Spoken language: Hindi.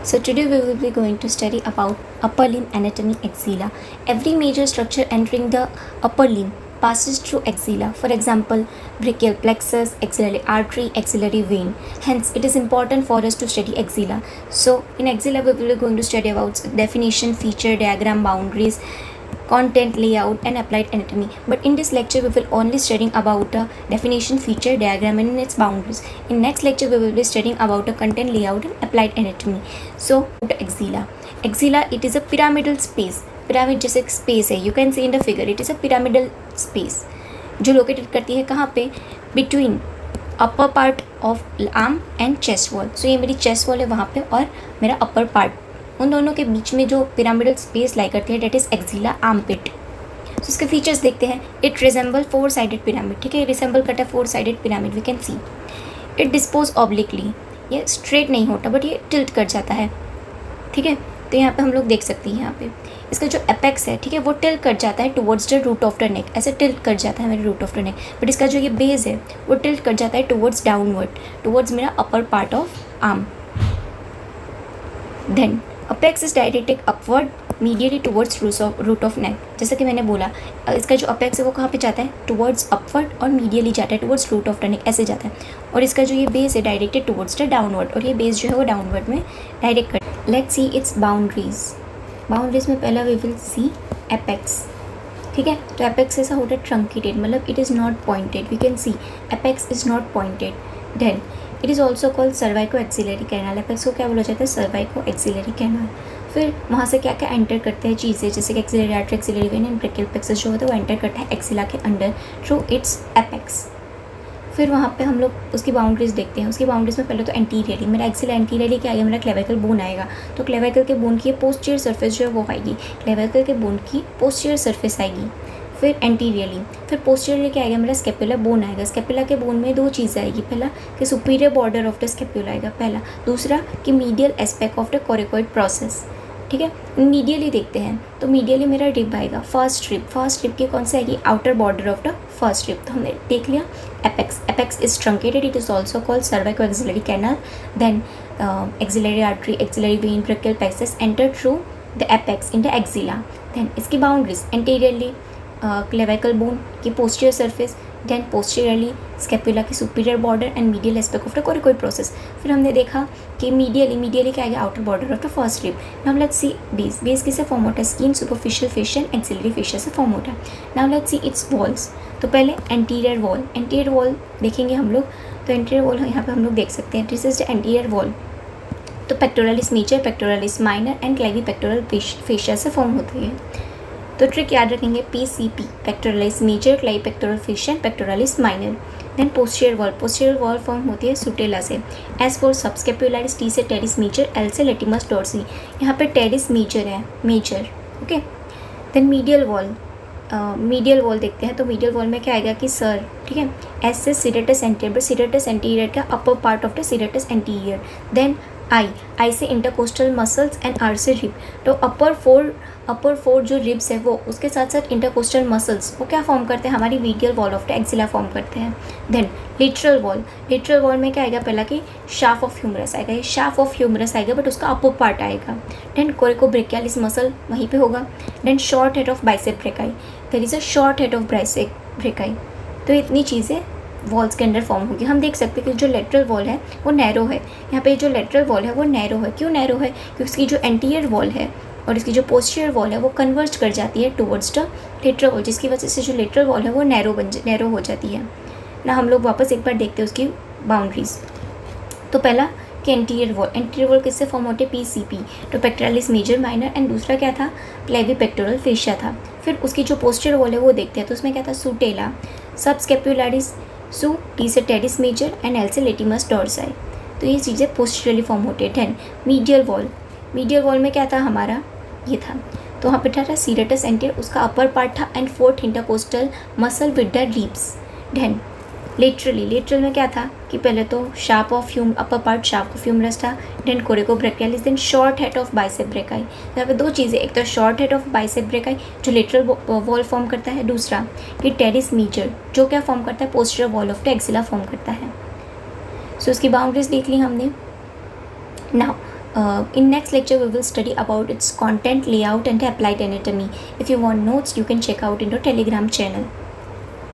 So today we will be going to study about upper limb anatomy, axilla. Every major structure entering the upper limb passes through axilla. For example, brachial plexus, axillary artery, axillary vein. Hence, it is important for us to study axilla. So in axilla we will be going to study about definition, feature, diagram, boundaries, content, layout and applied anatomy. But in this lecture we will only studying about a definition, feature, diagram and its boundaries. In next lecture we will be studying about a content, layout and applied anatomy. So axilla. Axilla, it is a pyramidal space. Pyramid जैसे स्पेस है, you can see in the figure, it is a pyramidal space जो लोकेटेड करती है कहाँ पे, between upper part of arm and chest wall. So ये मेरी चेस्ट वॉल है वहाँ पे और मेरा अपर पार्ट, उन दोनों के बीच में जो पिरामिडल स्पेस लाई करती है डेट इज़ एक्सिला आर्म पिट. सो इसके फीचर्स देखते हैं. It resemble 4 sided pyramid. ठीक है, रिजेंबल करता है 4 sided pyramid, we can see. It dispose obliquely, ये स्ट्रेट नहीं होता बट ये टिल्ट कर जाता है. ठीक है, तो यहाँ पे हम लोग देख सकते हैं, यहाँ पे इसका जो एपेक्स है, ठीक है, वो टिल्ट कर जाता है towards the root of the neck. ऐसे टिल्ट कर जाता है मेरे root of the neck. But इसका जो ये बेस है वो टिल्ट कर जाता है टुवर्ड्स डाउनवर्ड, टुवर्ड्स मेरा upper part of arm. Then apex is directed upward medially towards root of neck. जैसे कि मैंने बोला, इसका जो अपेक्स है वो कहाँ पे जाता है, टुवर्ड्स अपवर्ड और मीडियली जाता है towards root of the neck, ऐसे जाता है. और इसका जो ये बेस है डायरेक्टेड टुवर्ड्स द डाउनवर्ड, और ये बेस जो है वो डाउनवर्ड में डायरेक्ट कर. Let's see it's boundaries. Boundaries में पहला वी विल सी एपेक्स. ठीक है, तो एपेक्स ऐसा होता है ट्रंकेटेड, मतलब it is not pointed. We can see apex is not pointed. Then it is also called cervico axillary canal. Apex को क्या बोला जाता है, सर्वाइको एक्सिलरी कैनाल. फिर वहाँ से क्या क्या एंटर करते हैं चीज़ें, जैसे कि axillary artery, axillary when and brachial plexus जो होता है वो एंटर करता है एक्सिला के अंडर थ्रू इट्स एपेक्स. फिर वहाँ पे हम लोग उसकी बाउंड्रीज देखते हैं. उसकी बाउंड्रीज में पहले तो एंटीरियरली, मेरा एक्सिला एंटीरियरली क्या आएगा, मेरा क्लेविकल बोन आएगा. तो क्लेविकल के बोन की पोस्टीरियर सरफेस जो है वो आएगी, क्लेविकल के बोन की पोस्टीरियर सरफेस आएगी. फिर एंटीरियरली, फिर पोस्टीरियरली क्या आएगा, मेरा स्केपुला बोन आएगा. स्केपुला के बोन में 2 चीज़ें आएगी. पहला कि superior border of the scapula आएगा पहला. दूसरा कि medial aspect of the coracoid process. ठीक है, मीडियली देखते हैं तो मीडियली मेरा रिब आएगा, फर्स्ट रिब. फर्स्ट रिब की कौन सी आएगी, outer border of the first rib. तो हमने देख लिया apex. Apex is truncated, it is also called cervico axillary canal. Then axillary artery, axillary vein, brachial plexus enter through the apex in the axilla. Then इसकी बाउंड्रीज एंटीरियरली क्लेविकल बोन की posterior surface, then posteriorly scapula की superior border and medial aspect of the coracoid process. फिर हमने देखा कि मीडियली क्या आएगा, outer border of the first rib. Now let's see base. Base किससे फॉर्म होता है, skin, superficial facial, axillary facial से फॉर्म होता है. Now let's see it's walls. तो पहले एंटीरियर वॉल. एंटीरियर वॉल देखेंगे हम लोग, तो एंटीरियर वॉल यहाँ पे हम लोग देख सकते हैं, this is the anterior wall. तो pectoralis major, pectoralis minor and clavi pectoral fascia से फॉर्म होती है. तो ट्रिक याद रखेंगे, PCP, pectoralis major, clavi pectoral fascia, pectoralis minor. Then posterior wall. Posterior wall form होती है सुटेला से. एस फॉर सबस्केपुलारिस, T से टेरिस मेजर, L से लेटिमस डॉर्सी. यहाँ पे टेरिस मेजर है, major. Okay. Then medial wall. Medial wall देखते हैं, तो मीडियल वॉल में क्या आएगा कि सर, ठीक है, एस से serratus anterior, but serratus anterior का upper part of the serratus anterior. Then I से इंटरकोस्टल मसल्स एंड आर से रिब. तो अपर फोर जो रिब्स है वो, उसके साथ साथ इंटरकोस्टल मसल्स वो क्या फॉर्म करते हैं, हमारी medial wall of the axilla form करते हैं. Then lateral wall. Lateral wall में क्या आएगा, पहला कि शाफ्ट ऑफ ह्यूमरस आएगा. ये शाफ्ट ऑफ ह्यूमरस आएगा बट उसका अपर पार्ट आएगा. देन कोरिकोब्रेकियालिस मसल वहीं पे होगा. Then short head of bicep brachii. There is a short head of bicep brachii. तो इतनी चीज़ें वॉल्स के अंदर फॉर्म होगी. हम देख सकते हैं कि जो लेटरल वॉल है वो नैरो है. यहाँ पे जो लेटरल वॉल है वो नैरो है. क्यों नैरो है, क्योंकि इसकी जो एंटीरियर वॉल है और इसकी जो पोस्टीरियर वॉल है वो कन्वर्ज कर जाती है टुवर्ड्स द लेटरल वॉल, जिसकी वजह से जो लेटरल वॉल है वो नैरो हो जाती है ना. हम लोग वापस एक बार देखते हैं उसकी बाउंड्रीज. तो पहला कि एंटीरियर वॉल. एंटीरियर वॉल किससे फॉर्म होते हैं, PCP, तो पेक्टोरलिस मेजर, माइनर एंड दूसरा क्या था, क्लेवी पेक्टोरल फेशिया था. फिर उसकी जो पोस्टीरियर वॉल है वो देखते हैं, तो उसमें क्या था, सुटेला, सबस्केपुलारिस, सू, T से टेरिस मेजर एंड L से लेटिमस डॉर्सी. तो ये चीज़ें पोस्टीरियरली फॉर्म होते हैं. Then medial wall. Medial wall में क्या था हमारा, ये था, तो वहाँ पे था सीरेटस एंटीरियर, उसका अपर पार्ट था and 4th intercostal muscle with the ribs. Then lateral में क्या था कि पहले तो shaft of upper part shaft of humerus था. Then coracobrachialis. Then short head of bicep brachii. यहाँ पे 2 चीज़ें, एक तो short head of bicep brachii जो लेटरल वॉल फॉर्म करता है, दूसरा कि टेरिस मेजर जो क्या फॉर्म करता है, posterior wall of the axilla form करता है. सो उसकी बाउंड्रीज देख ली हमने. Now In next lecture we will study about its content, layout and applied anatomy. If you want notes, you can check out in the Telegram channel.